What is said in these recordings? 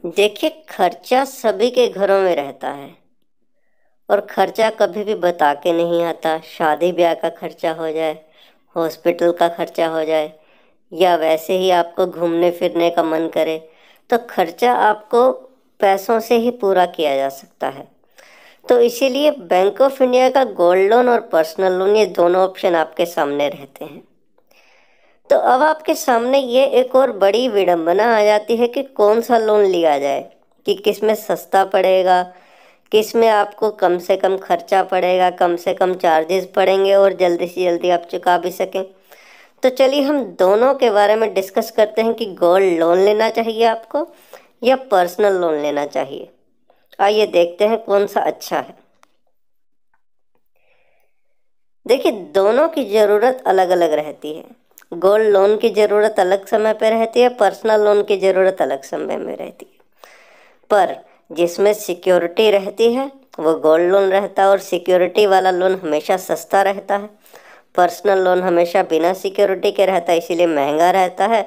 देखिए, खर्चा सभी के घरों में रहता है और खर्चा कभी भी बता के नहीं आता। शादी ब्याह का खर्चा हो जाए, हॉस्पिटल का खर्चा हो जाए, या वैसे ही आपको घूमने फिरने का मन करे, तो खर्चा आपको पैसों से ही पूरा किया जा सकता है। तो इसीलिए बैंक ऑफ इंडिया का गोल्ड लोन और पर्सनल लोन, ये दोनों ऑप्शन आपके सामने रहते हैं। तो अब आपके सामने ये एक और बड़ी विडंबना आ जाती है कि कौन सा लोन लिया जाए, कि किस में सस्ता पड़ेगा, किस में आपको कम से कम खर्चा पड़ेगा, कम से कम चार्जेस पड़ेंगे और जल्दी से जल्दी आप चुका भी सकें। तो चलिए हम दोनों के बारे में डिस्कस करते हैं कि गोल्ड लोन लेना चाहिए आपको या पर्सनल लोन लेना चाहिए। आइए देखते हैं कौन सा अच्छा है। देखिए, दोनों की ज़रूरत अलग अलग रहती है। गोल्ड लोन की ज़रूरत अलग समय पर रहती है, पर्सनल लोन की ज़रूरत अलग समय में रहती है। पर जिसमें सिक्योरिटी रहती है वो गोल्ड लोन रहता है, और सिक्योरिटी वाला लोन हमेशा सस्ता रहता है। पर्सनल लोन हमेशा बिना सिक्योरिटी के रहता है, इसीलिए महंगा रहता है।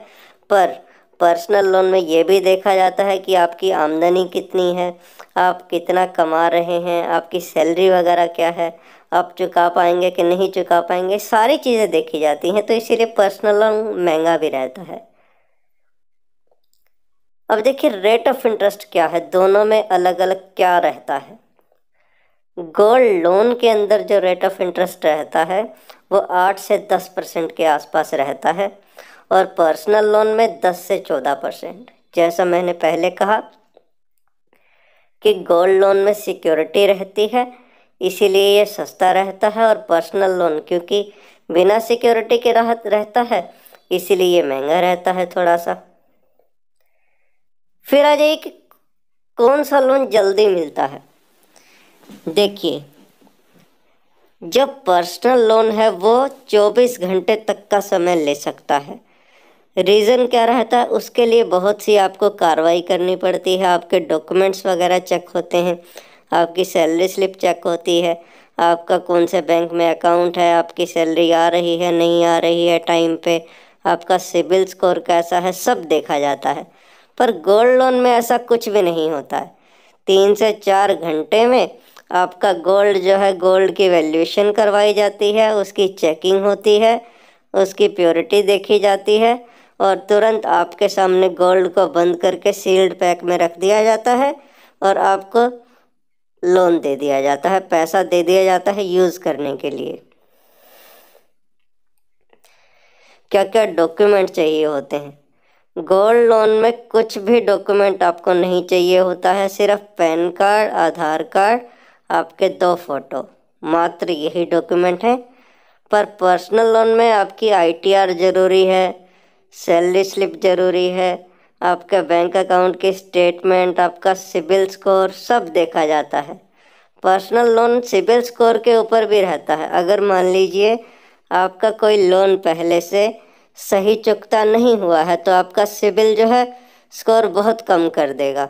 पर पर्सनल लोन में ये भी देखा जाता है कि आपकी आमदनी कितनी है, आप कितना कमा रहे हैं, आपकी सैलरी वगैरह क्या है, आप चुका पाएंगे कि नहीं चुका पाएंगे, सारी चीज़ें देखी जाती हैं। तो इसीलिए पर्सनल लोन महंगा भी रहता है। अब देखिए, रेट ऑफ इंटरेस्ट क्या है, दोनों में अलग अलग क्या रहता है। गोल्ड लोन के अंदर जो रेट ऑफ इंटरेस्ट रहता है वो 8 से 10% के आसपास रहता है, और पर्सनल लोन में 10 से 14%। जैसा मैंने पहले कहा कि गोल्ड लोन में सिक्योरिटी रहती है, इसीलिए ये सस्ता रहता है, और पर्सनल लोन क्योंकि बिना सिक्योरिटी के रहता है, इसीलिए ये महंगा रहता है थोड़ा सा। फिर आ जाइए कि कौन सा लोन जल्दी मिलता है। देखिए, जो पर्सनल लोन है वो 24 घंटे तक का समय ले सकता है। रीज़न क्या रहता है, उसके लिए बहुत सी आपको कार्रवाई करनी पड़ती है। आपके डॉक्यूमेंट्स वगैरह चेक होते हैं, आपकी सैलरी स्लिप चेक होती है, आपका कौन से बैंक में अकाउंट है, आपकी सैलरी आ रही है नहीं आ रही है टाइम पे, आपका सिबिल स्कोर कैसा है, सब देखा जाता है। पर गोल्ड लोन में ऐसा कुछ भी नहीं होता है। 3 से 4 घंटे में आपका गोल्ड जो है, गोल्ड की वैल्यूएशन करवाई जाती है, उसकी चेकिंग होती है, उसकी प्योरिटी देखी जाती है, और तुरंत आपके सामने गोल्ड को बंद करके सील्ड पैक में रख दिया जाता है, और आपको लोन दे दिया जाता है, पैसा दे दिया जाता है यूज़ करने के लिए। क्या क्या डॉक्यूमेंट चाहिए होते हैं? गोल्ड लोन में कुछ भी डॉक्यूमेंट आपको नहीं चाहिए होता है, सिर्फ पैन कार्ड, आधार कार्ड, आपके 2 फोटो, मात्र यही डॉक्यूमेंट हैं। पर पर्सनल लोन में आपकी ITR ज़रूरी है, सैलरी स्लिप ज़रूरी है, आपका बैंक अकाउंट की स्टेटमेंट, आपका सिबिल स्कोर, सब देखा जाता है। पर्सनल लोन सिबिल स्कोर के ऊपर भी रहता है। अगर मान लीजिए आपका कोई लोन पहले से सही चुकता नहीं हुआ है तो आपका सिबिल जो है स्कोर बहुत कम कर देगा।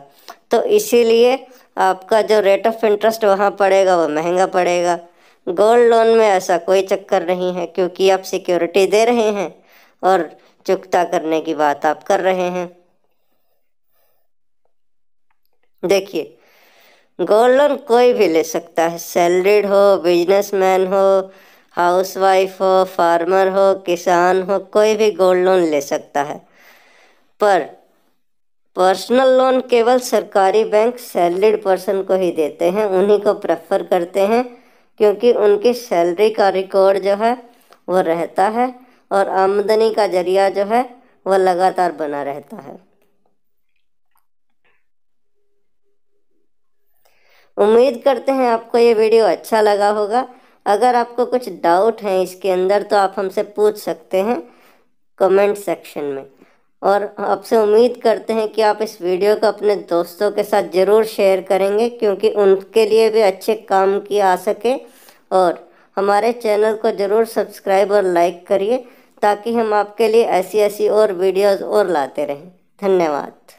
तो इसीलिए आपका जो रेट ऑफ इंटरेस्ट वहाँ पड़ेगा वो महंगा पड़ेगा। गोल्ड लोन में ऐसा कोई चक्कर नहीं है, क्योंकि आप सिक्योरिटी दे रहे हैं और चुकता करने की बात आप कर रहे हैं। देखिए, गोल्ड लोन कोई भी ले सकता है, सैलरीड हो, बिजनेसमैन हो, हाउसवाइफ हो, फार्मर हो, किसान हो, कोई भी गोल्ड लोन ले सकता है। पर पर्सनल लोन केवल सरकारी बैंक सैलरीड पर्सन को ही देते हैं, उन्हीं को प्रेफर करते हैं, क्योंकि उनकी सैलरी का रिकॉर्ड जो है वो रहता है, और आमदनी का जरिया जो है वो लगातार बना रहता है। उम्मीद करते हैं आपको ये वीडियो अच्छा लगा होगा। अगर आपको कुछ डाउट है इसके अंदर तो आप हमसे पूछ सकते हैं कमेंट सेक्शन में, और आपसे उम्मीद करते हैं कि आप इस वीडियो को अपने दोस्तों के साथ ज़रूर शेयर करेंगे, क्योंकि उनके लिए भी अच्छे काम की आ सके। और हमारे चैनल को ज़रूर सब्सक्राइब और लाइक करिए, ताकि हम आपके लिए ऐसी ऐसी और वीडियोज़ और लाते रहें। धन्यवाद।